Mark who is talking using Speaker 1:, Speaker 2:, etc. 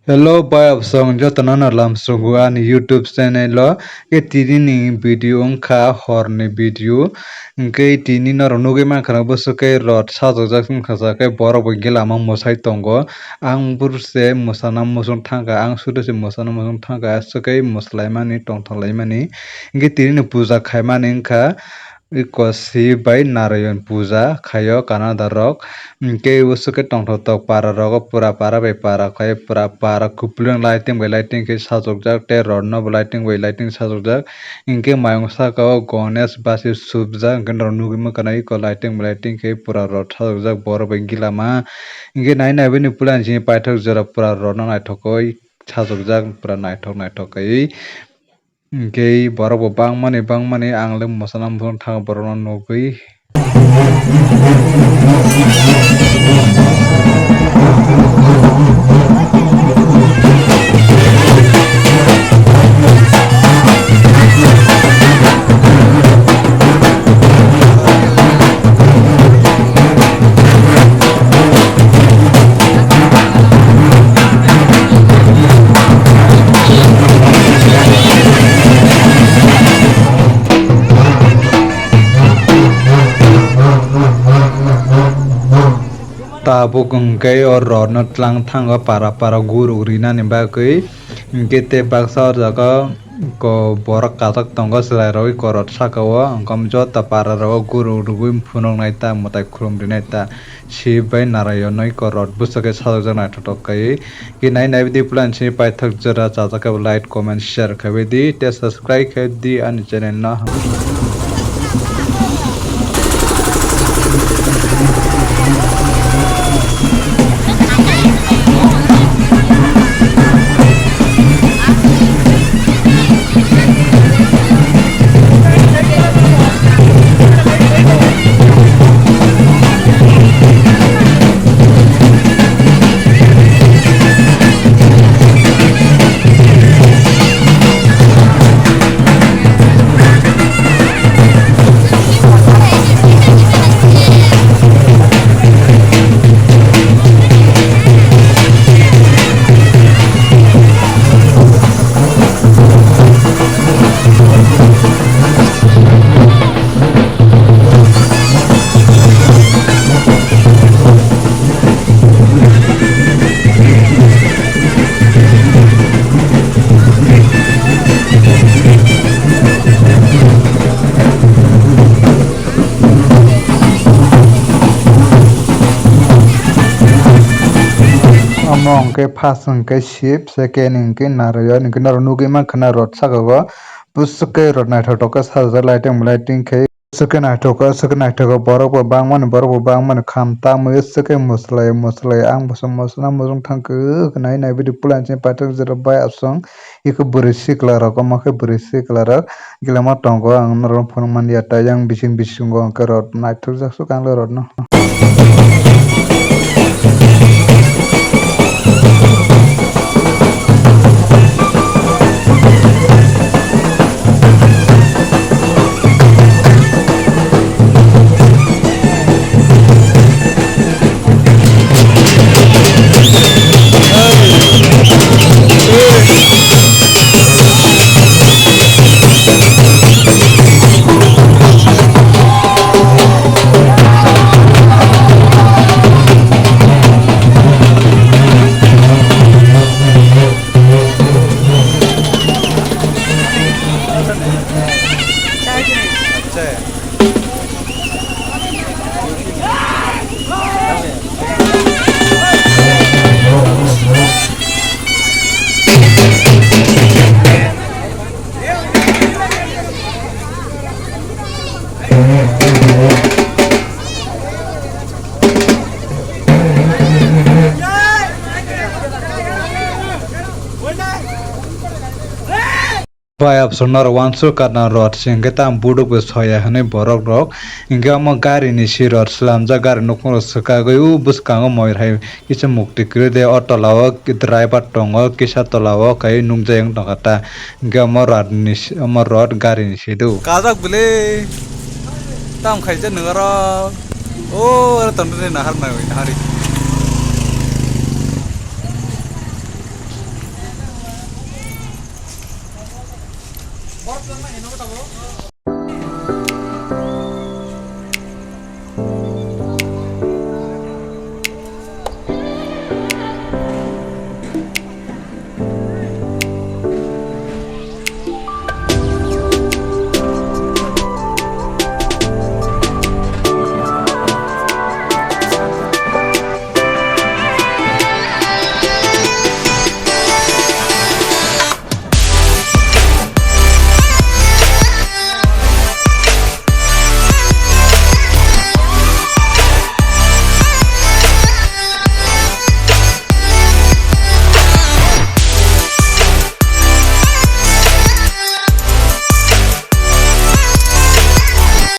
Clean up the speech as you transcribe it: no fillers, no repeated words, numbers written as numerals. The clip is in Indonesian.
Speaker 1: Hello, boy song jotono na lamsuguan YouTube channel lo ke tini ni video ongka horni video ke tini na ronugi mankana busu ke rod sajak khasa ke borok bo gilama mosai tongo ang burse mosana mosong thanga ang sudu se mosana mosong thanga sukai moslaimani tongthlaimani ke tini ni puja khaimani ongka kosi bai Narayan puja khayo Canada rok ke usuke tongthok para rok pura para bai para khai pura para kupulung lighting bai lighting ke sajokjak te rod no lighting bai lighting sajokjak ingke mayong saka o Ganesh basi subjak ingke nugi makanai ko lighting bai lighting ke pura rod sajokjak borok bai gilama ingke nai nai bini pulan jini paithak jora pura rod no naithokoi sajokjak pura naithok kai ingke borok bo bangmani ang le mosana mosong thang borok no nugui. Tabuk engkai or rodno tlang thanga para guru rina ni bagui gete baksa jaga ko borak katak tongo selai roi korot sakawa angkam jota para ro guru rugui phunong naita motai khrum rinaita sibai Narayanoi korot busake sajak nai thotokai ki nai di plan si paithak jara jajaka like comment share khabedi te subscribe khabdi an channel na among ke phasung ke ship second ke Narayan ke nugi mankana rod sakago busuke rod naithoka sajak lighting ke suke naithoka borok bo bangman khamta mui suke muslai ang busung mosna mosong thangke nai bidi pulan che pathak jera bai asong iko burisi klara ko make burisi klara gilama tongo ang naron phone mandia tayang bising bisingo ke rod naithok jaksu kanglo rod no. Bai absonar wansu karna rod singke tam buduk be soya hane borok rok inga amo gari ni si rod slamja gari nokmo sakagai u buskango moir hai kisa mukti krede auto lawo driver tongo kisa tolawo kai nungjayang tongkata inga amo rod gari ni sidu
Speaker 2: kajak bele tam khaija nungara o tonde nahar na hari